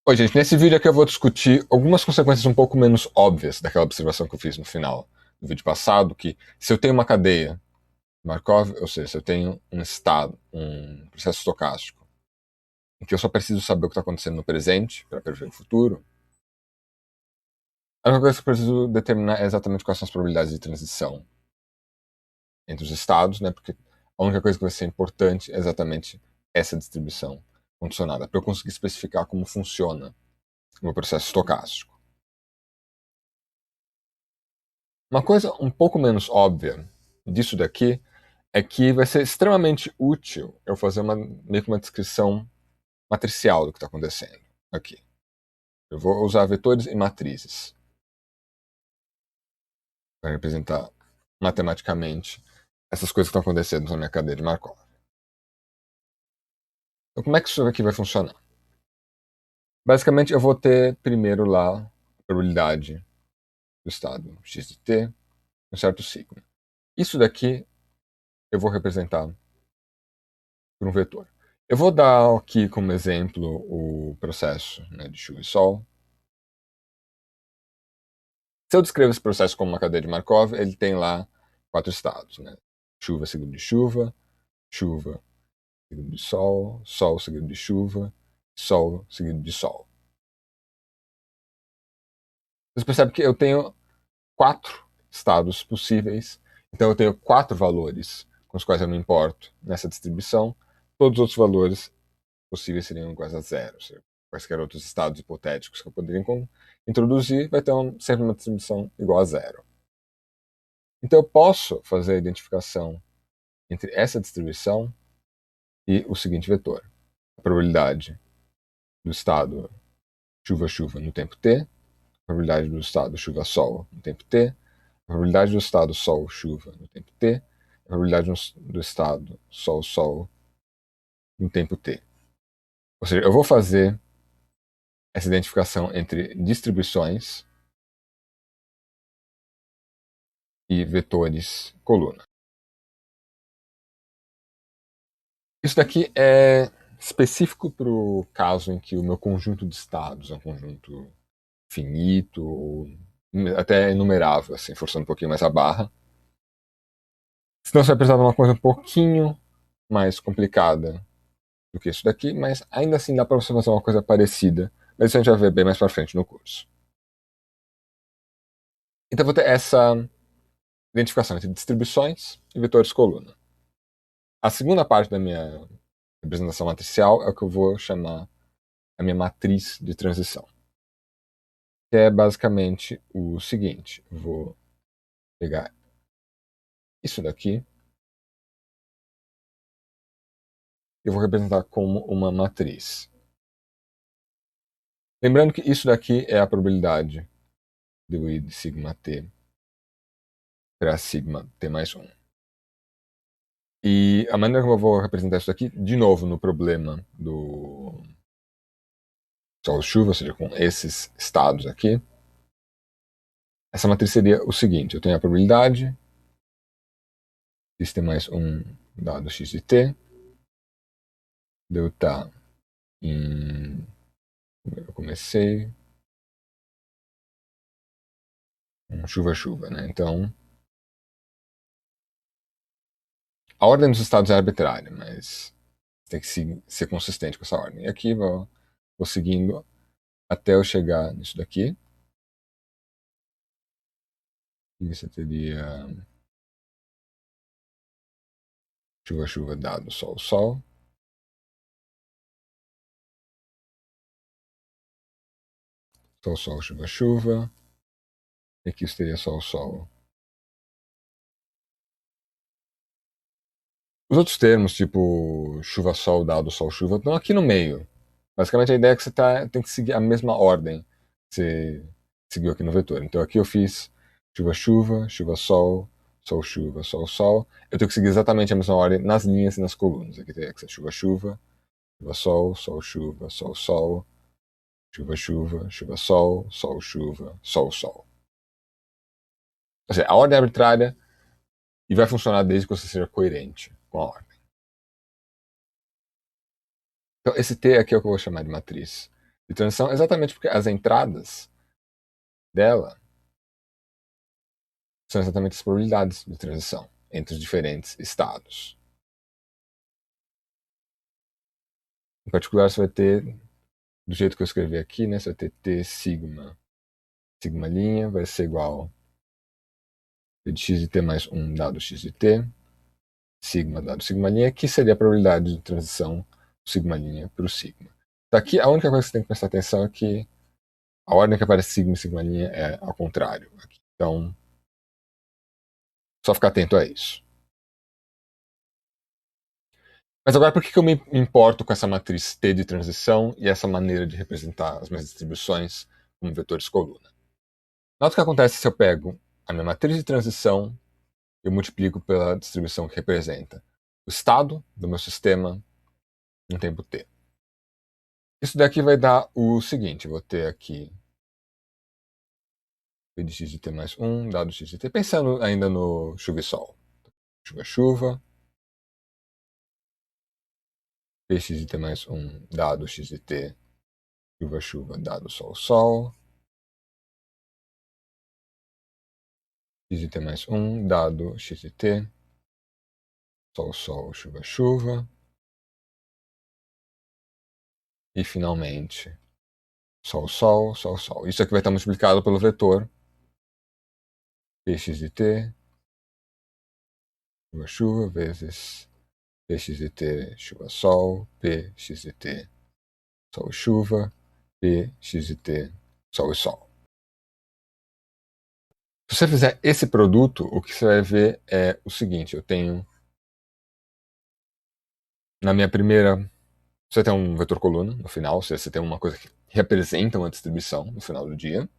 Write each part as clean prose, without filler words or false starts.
Oi, gente, nesse vídeo aqui eu vou discutir algumas consequências um pouco menos óbvias daquela observação que eu fiz no final do vídeo passado, que se eu tenho uma cadeia Markov, ou seja, se eu tenho um estado, um processo estocástico, em que eu só preciso saber o que está acontecendo no presente para prever o futuro, a única coisa que eu preciso determinar é exatamente quais são as probabilidades de transição entre os estados, né? Porque a única coisa que vai ser importante é exatamente essa distribuição condicionada, para eu conseguir especificar como funciona o meu processo estocástico. Uma coisa um pouco menos óbvia disso daqui é que vai ser extremamente útil eu fazer meio que uma descrição matricial do que está acontecendo aqui. Eu vou usar vetores e matrizes para representar matematicamente essas coisas que estão acontecendo na minha cadeia de Markov. Então, como é que isso aqui vai funcionar? Basicamente, eu vou ter primeiro lá a probabilidade do estado x de t, um certo sigma. Isso daqui eu vou representar por um vetor. Eu vou dar aqui como exemplo o processo, né, de chuva e sol. Se eu descrevo esse processo como uma cadeia de Markov, ele tem lá 4 estados, né? Chuva seguido de chuva, chuva seguido de sol, sol seguido de chuva, sol seguido de sol. Você percebe que eu tenho 4 estados possíveis, então eu tenho 4 valores com os quais eu me importo nessa distribuição. Todos os outros valores possíveis seriam iguais a zero. Quaisquer outros estados hipotéticos que eu poderia introduzir, vai ter sempre uma distribuição igual a zero. Então eu posso fazer a identificação entre essa distribuição e o seguinte vetor. A probabilidade do estado chuva-chuva no tempo t, a probabilidade do estado chuva-sol no tempo t, a probabilidade do estado sol-chuva no tempo t, a probabilidade do estado sol-sol no tempo t. Ou seja, eu vou fazer essa identificação entre distribuições e vetores coluna. Isso daqui é específico para o caso em que o meu conjunto de estados é um conjunto finito, ou até enumerável, assim, forçando um pouquinho mais a barra. Senão você vai precisar de uma coisa um pouquinho mais complicada do que isso daqui, mas ainda assim dá para você fazer uma coisa parecida, mas isso a gente vai ver bem mais para frente no curso. Então eu vou ter essa identificação entre distribuições e vetores coluna. A segunda parte da minha representação matricial é o que eu vou chamar a minha matriz de transição. Que é basicamente o seguinte: eu vou pegar isso daqui e vou representar como uma matriz. Lembrando que isso daqui é a probabilidade de eu ir de sigma t para sigma t mais 1. E a maneira como eu vou representar isso daqui, de novo, no problema do sol-chuva, ou seja, com esses estados aqui, essa matriz seria o seguinte: eu tenho a probabilidade x t mais 1 dado x de t, de eu estar em. Eu comecei um chuva-chuva, né? Então, a ordem dos estados é arbitrária, mas tem que ser consistente com essa ordem. E aqui vou seguindo até eu chegar nisso daqui. E você teria chuva-chuva dado sol-sol. Sol-sol, chuva-chuva. E aqui você teria sol-sol. Os outros termos, tipo chuva-sol dado sol-chuva, estão aqui no meio. Basicamente a ideia é que você tem que seguir a mesma ordem que você seguiu aqui no vetor. Então aqui eu fiz chuva-chuva, chuva-sol, sol-chuva, sol-sol. Eu tenho que seguir exatamente a mesma ordem nas linhas e nas colunas. Aqui teria que ser chuva-chuva, chuva-sol, sol-chuva, sol-sol, chuva-chuva, chuva-sol, sol-chuva, sol-sol. Ou seja, a ordem é arbitrária e vai funcionar desde que você seja coerente com a ordem. Então esse T aqui é o que eu vou chamar de matriz de transição exatamente porque as entradas dela são exatamente as probabilidades de transição entre os diferentes estados. Em particular, você vai ter, do jeito que eu escrevi aqui, né, você vai ter T sigma, sigma linha vai ser igual a de x de t mais 1 dado x de t, sigma dado sigma linha, que seria a probabilidade de transição do sigma linha para o sigma. Então, aqui, a única coisa que você tem que prestar atenção é que a ordem que aparece sigma e sigma linha é ao contrário. Aqui. Então, só ficar atento a isso. Mas agora, por que eu me importo com essa matriz T de transição e essa maneira de representar as minhas distribuições como vetores coluna? Nota o que acontece se eu pego a minha matriz de transição e eu multiplico pela distribuição que representa o estado do meu sistema no tempo t. Isso daqui vai dar o seguinte, eu vou ter aqui p de x de t mais 1 dado x de t, pensando ainda no chuva e sol. Chuva, chuva, px de t mais 1 dado x de t, chuva, chuva, dado sol, sol, x de t mais 1 dado x de t, sol, sol, chuva, chuva, e finalmente sol, sol, sol, sol. Isso aqui vai estar multiplicado pelo vetor px de t, chuva, chuva, vezes px de t, chuva, sol, px de t, sol, chuva, px de t, sol e sol. Se você fizer esse produto, o que você vai ver é o seguinte, eu tenho na minha primeira, você tem um vetor coluna no final, ou seja, você tem uma coisa que representa uma distribuição no final do dia.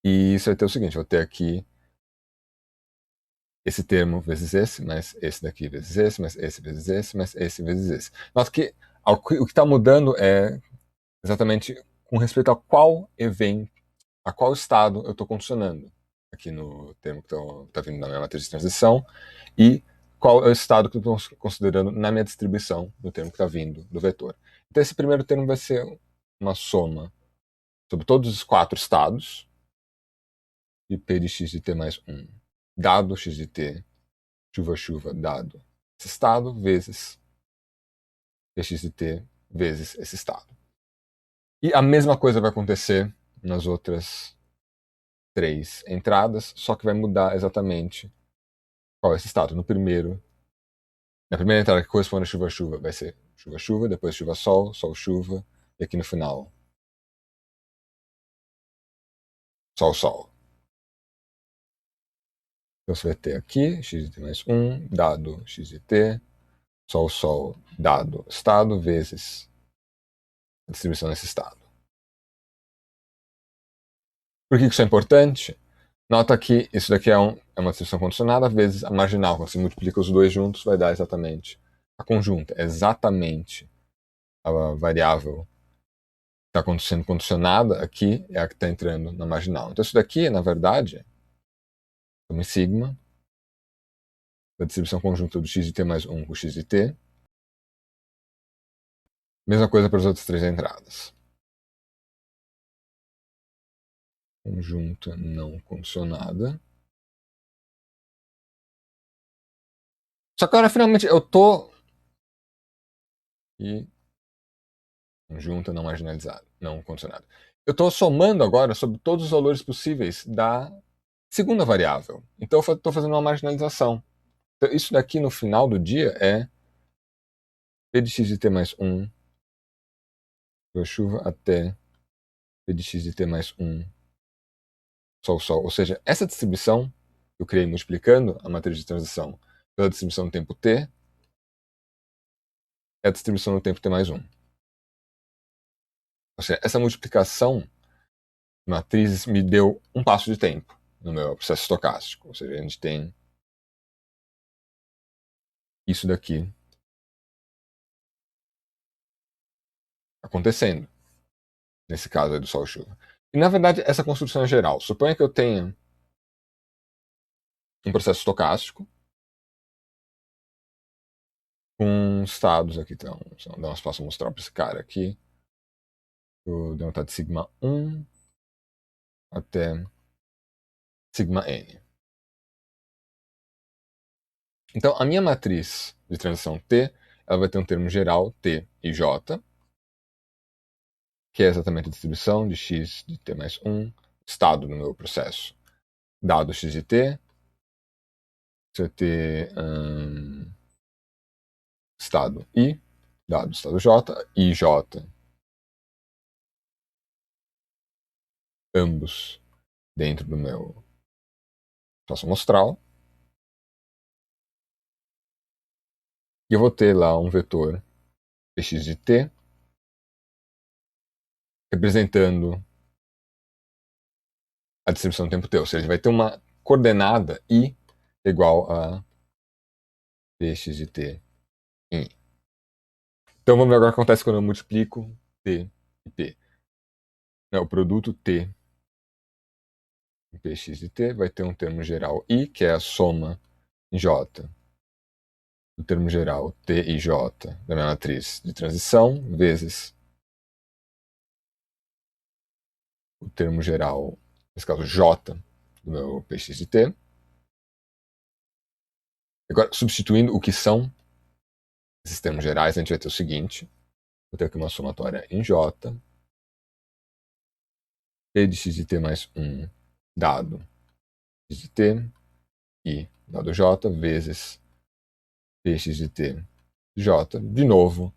E você vai ter o seguinte, eu vou ter aqui esse termo vezes esse, mais esse daqui vezes esse, mais esse vezes esse, mais esse vezes esse. Nota que o que está mudando é exatamente com respeito a qual evento, a qual estado eu estou condicionando aqui no termo que está vindo na minha matriz de transição e qual é o estado que eu estou considerando na minha distribuição do termo que está vindo do vetor. Então esse primeiro termo vai ser uma soma sobre todos os 4 estados de p de x de t mais 1 dado x de t, chuva, chuva, dado esse estado, vezes px de t, vezes esse estado. E a mesma coisa vai acontecer nas outras 3 entradas, só que vai mudar exatamente qual é esse estado. Na primeira entrada que corresponde a chuva, chuva, vai ser chuva, chuva, depois chuva, sol, sol, chuva, e aqui no final, sol, sol. Então você vai ter aqui x de t mais 1, dado x de t, sol, sol, dado estado, vezes a distribuição desse estado. Por que isso é importante? Nota que isso daqui é uma distribuição condicionada vezes a marginal. Quando você multiplica os dois juntos, vai dar exatamente a conjunta. Exatamente a variável que está sendo condicionada aqui é a que está entrando na marginal. Então isso daqui, na verdade, é uma sigma da distribuição conjunta do x de t mais 1 com x de t. Mesma coisa para as outras 3 entradas. Conjunta não condicionada. Só que agora, finalmente, eu tô... E conjunta não marginalizada, não condicionada. Eu estou somando agora sobre todos os valores possíveis da segunda variável. Então eu estou fazendo uma marginalização. Então, isso daqui no final do dia é p de x de t mais 1, chuva até p de x de t mais 1, sol, sol. Ou seja, essa distribuição que eu criei multiplicando a matriz de transição pela distribuição no tempo t é a distribuição no tempo t mais 1. Ou seja, essa multiplicação de matrizes me deu um passo de tempo no meu processo estocástico. Ou seja, a gente tem isso daqui acontecendo, nesse caso aí do sol e chuva. E na verdade, essa construção é geral. Suponha que eu tenha um processo estocástico com estados aqui. Então, nós posso mostrar para esse cara aqui. Vou denotar de sigma 1 até sigma n. Então, a minha matriz de transição T, ela vai ter um termo geral, T e J, que é exatamente a distribuição de x de t mais 1, estado no meu processo. Dado x de t, você vai ter estado I, dado estado J, e J, ambos dentro do meu processo amostral. E eu vou ter lá um vetor px de t, representando a distribuição do tempo t, ou seja, vai ter uma coordenada I igual a px de t em I. Então vamos ver agora o que acontece quando eu multiplico t e p. O produto t em px de t vai ter um termo geral I, que é a soma em j do termo geral t e j da minha matriz de transição, vezes o termo geral, nesse caso j, do meu px de t. Agora, substituindo o que são esses termos gerais, a gente vai ter o seguinte. Vou ter aqui uma somatória em j, p de x de t mais 1 dado x de t e dado j vezes px de t j. De novo,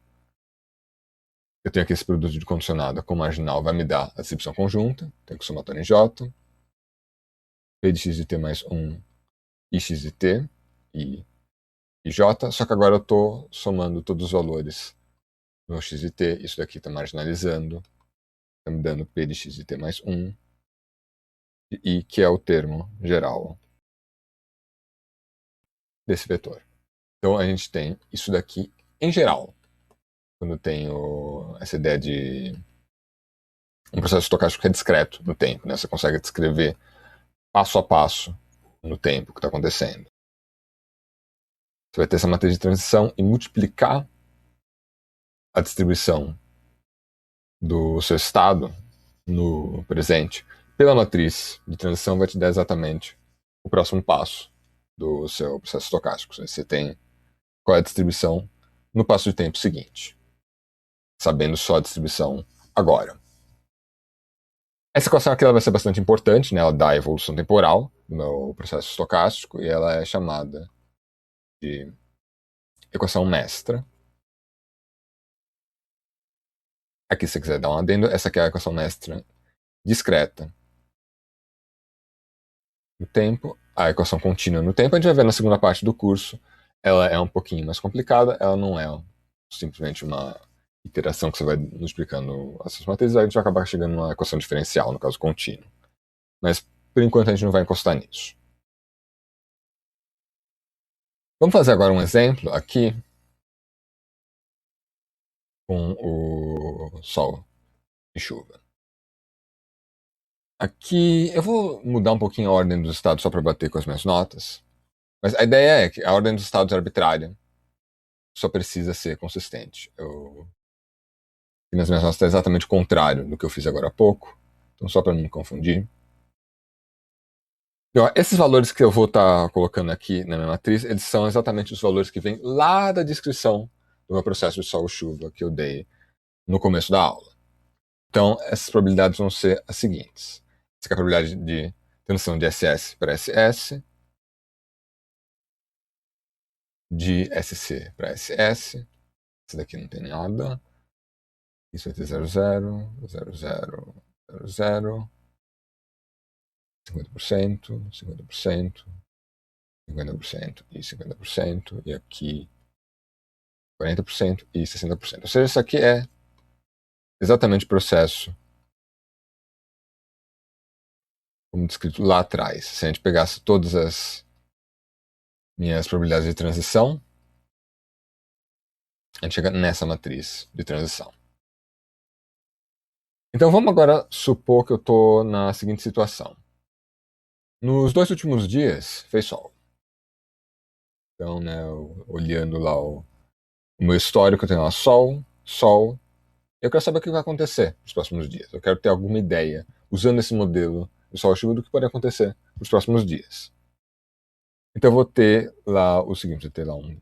eu tenho aqui esse produto de condicionada com marginal, vai me dar a distribuição conjunta. Tenho que somatória em j, p de x de t mais 1 e x de t e j. Só que agora eu estou somando todos os valores no x de t. Isso daqui está marginalizando. Está me dando p de x de t mais 1 e que é o termo geral desse vetor. Então a gente tem isso daqui em geral. Quando eu tenho essa ideia de um processo estocástico que é discreto no tempo, né? Você consegue descrever passo a passo no tempo o que está acontecendo. Você vai ter essa matriz de transição e multiplicar a distribuição do seu estado no presente pela matriz de transição vai te dar exatamente o próximo passo do seu processo estocástico. Você tem qual é a distribuição no passo de tempo seguinte, sabendo só a distribuição agora. Essa equação aqui ela vai ser bastante importante, né? Ela dá a evolução temporal no processo estocástico e ela é chamada de equação mestra. Aqui, se você quiser dar um adendo, essa aqui é a equação mestra discreta no tempo, a equação contínua no tempo. A gente vai ver na segunda parte do curso. Ela é um pouquinho mais complicada, ela não é simplesmente uma iteração que você vai multiplicando essas matrizes, a gente vai acabar chegando numa equação diferencial, no caso contínuo. Mas, por enquanto, a gente não vai encostar nisso. Vamos fazer agora um exemplo aqui com o Sol e chuva. Aqui eu vou mudar um pouquinho a ordem dos estados só para bater com as minhas notas. Mas a ideia é que a ordem dos estados é arbitrária. Só precisa ser consistente. Nas minhas notas está exatamente o contrário do que eu fiz agora há pouco. Então, só para não me confundir. Então, esses valores que eu vou estar colocando aqui na minha matriz, eles são exatamente os valores que vêm lá da descrição do meu processo de sol-chuva que eu dei no começo da aula. Então, essas probabilidades vão ser as seguintes. Essa é a probabilidade de transição de SS para SS, de SC para SS. Esse daqui não tem nada. Isso vai ter 0, 0, 0, 0, 0, 0, 50%, 50%, 50% e 50%, e aqui 40% e 60%. Ou seja, isso aqui é exatamente o processo como descrito lá atrás. Se a gente pegasse todas as minhas probabilidades de transição, a gente chega nessa matriz de transição. Então vamos agora supor que eu estou na seguinte situação. Nos 2 últimos dias fez sol. Então, né, olhando lá o meu histórico, eu tenho lá Sol, Sol. Eu quero saber o que vai acontecer nos próximos dias. Eu quero ter alguma ideia, usando esse modelo de Sol e Chuva, do que pode acontecer nos próximos dias. Então eu vou ter lá o seguinte, eu vou ter lá um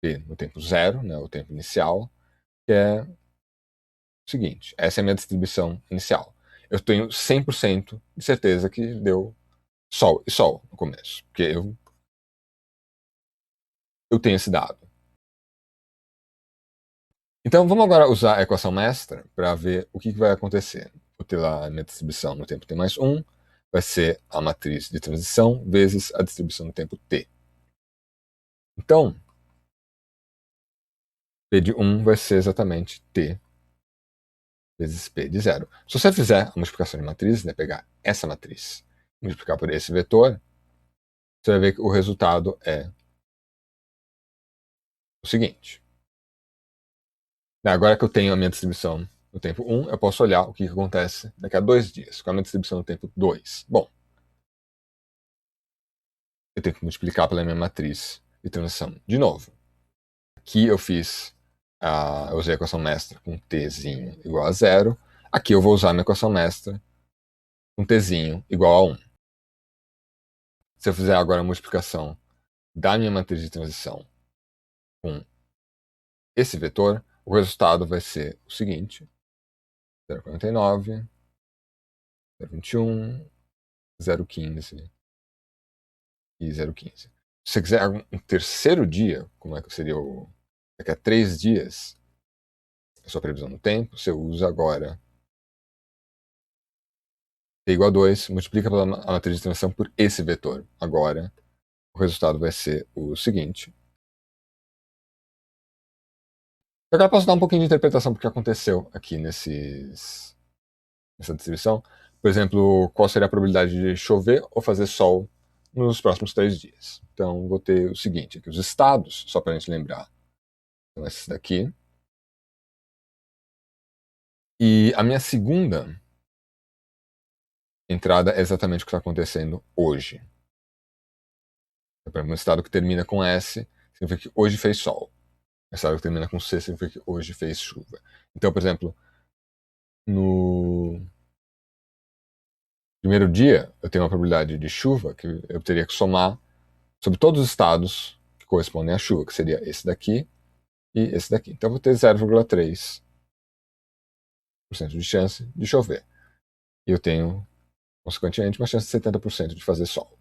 T no tempo zero, né, o tempo inicial, que é o seguinte, essa é a minha distribuição inicial. Eu tenho 100% de certeza que deu Sol e Sol no começo, porque eu tenho esse dado. Então vamos agora usar a equação mestra para ver o que vai acontecer. Vou ter lá a minha distribuição no tempo t mais 1, vai ser a matriz de transição vezes a distribuição no tempo t. Então, P de 1 vai ser exatamente t vezes P de 0. Se você fizer a multiplicação de matrizes, né, pegar essa matriz e multiplicar por esse vetor, você vai ver que o resultado é o seguinte. Agora que eu tenho a minha distribuição no tempo 1, eu posso olhar o que acontece daqui a 2 dias, com a minha distribuição no tempo 2. Bom, eu tenho que multiplicar pela minha matriz de transição de novo. Aqui eu eu usei a equação mestra com tzinho igual a 0. Aqui eu vou usar a minha equação mestra com tzinho igual a 1. Se eu fizer agora a multiplicação da minha matriz de transição com esse vetor, o resultado vai ser o seguinte: 0,49, 0,21, 0,15 e 0,15. Se você quiser um terceiro dia, como é que seria daqui a 3 dias, a sua previsão no tempo, você usa agora t igual a 2, multiplica pela matriz de transição por esse vetor. Agora, o resultado vai ser o seguinte. Agora posso dar um pouquinho de interpretação do que aconteceu aqui nessa distribuição. Por exemplo, qual seria a probabilidade de chover ou fazer sol nos próximos 3 dias. Então, vou ter o seguinte aqui, os estados, só para a gente lembrar. Então, esses daqui. E a minha segunda entrada é exatamente o que está acontecendo hoje. Um estado que termina com S significa que hoje fez sol. Um estado que termina com C significa que hoje fez chuva. Então, por exemplo, no primeiro dia, eu tenho uma probabilidade de chuva que eu teria que somar sobre todos os estados que correspondem à chuva, que seria esse daqui e esse daqui. Então, eu vou ter 0,3% de chance de chover. E eu tenho, consequentemente, uma chance de 70% de fazer sol.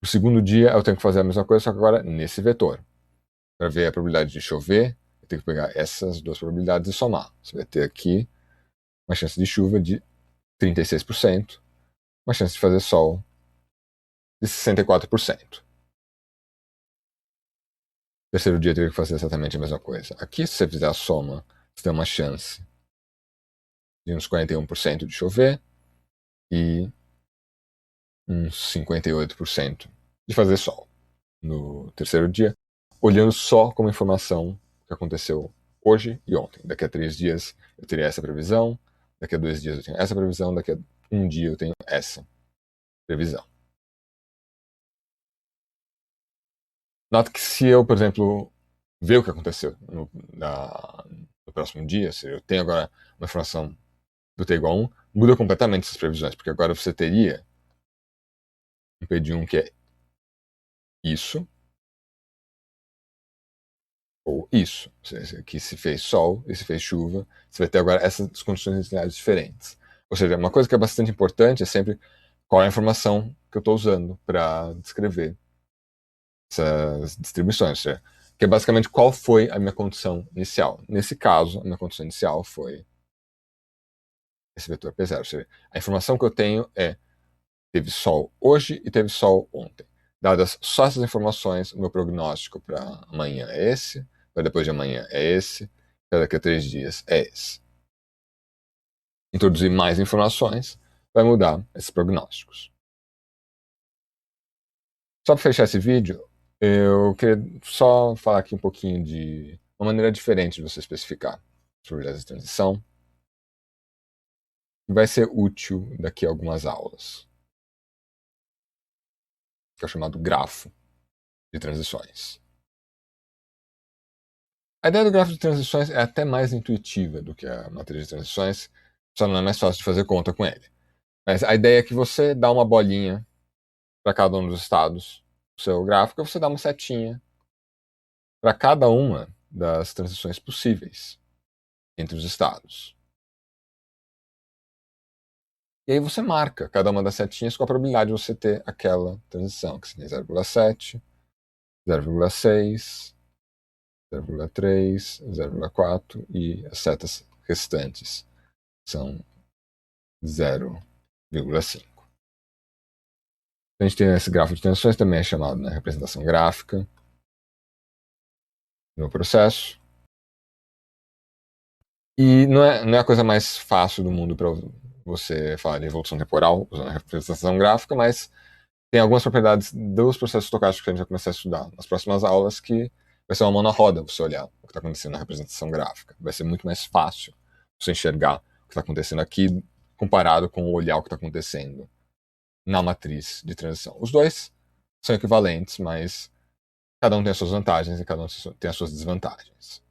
No segundo dia, eu tenho que fazer a mesma coisa, só que agora nesse vetor. Para ver a probabilidade de chover, eu tenho que pegar essas duas probabilidades e somar. Você vai ter aqui uma chance de chuva de 36%, uma chance de fazer sol de 64%. No terceiro dia, eu teria que fazer exatamente a mesma coisa. Aqui, se você fizer a soma, você tem uma chance de uns 41% de chover e uns 58% de fazer sol no terceiro dia, olhando só como informação que aconteceu hoje e ontem. Daqui a 3 dias eu teria essa previsão, daqui a 2 dias eu tenho essa previsão, daqui a um dia eu tenho essa previsão. Nota que se eu, por exemplo, ver o que aconteceu no próximo dia, se eu tenho agora uma informação do T igual a 1, muda completamente essas previsões, porque agora você teria um P de 1 que é isso, ou isso. Ou seja, aqui se fez sol e se fez chuva, você vai ter agora essas condições iniciais diferentes. Ou seja, uma coisa que é bastante importante é sempre qual é a informação que eu estou usando para descrever essas distribuições. Ou seja, que é basicamente qual foi a minha condição inicial. Nesse caso, a minha condição inicial foi esse vetor P0. Ou seja, a informação que eu tenho é teve sol hoje e teve sol ontem. Dadas só essas informações, o meu prognóstico para amanhã é esse, para depois de amanhã é esse, para daqui a 3 dias é esse. Introduzir mais informações vai mudar esses prognósticos. Só para fechar esse vídeo, eu queria só falar aqui um pouquinho de uma maneira diferente de você especificar as probabilidades de transição, que vai ser útil daqui a algumas aulas, que é o chamado grafo de transições. A ideia do gráfico de transições é até mais intuitiva do que a matriz de transições, só não é mais fácil de fazer conta com ele. Mas a ideia é que você dá uma bolinha para cada um dos estados do seu gráfico, e você dá uma setinha para cada uma das transições possíveis entre os estados. E aí você marca cada uma das setinhas com a probabilidade de você ter aquela transição, que seria 0,7, 0,6, 0,3, 0,4 e as setas restantes são 0,5. A gente tem esse gráfico de transições, também é chamado, né, representação gráfica no processo. E não é a coisa mais fácil do mundo para você falar de evolução temporal usando a representação gráfica, mas tem algumas propriedades dos processos estocásticos que a gente vai começar a estudar nas próximas aulas, que vai ser uma mão na roda você olhar o que está acontecendo na representação gráfica. Vai ser muito mais fácil você enxergar o que está acontecendo aqui comparado com olhar o que está acontecendo na matriz de transição. Os dois são equivalentes, mas cada um tem as suas vantagens e cada um tem as suas desvantagens.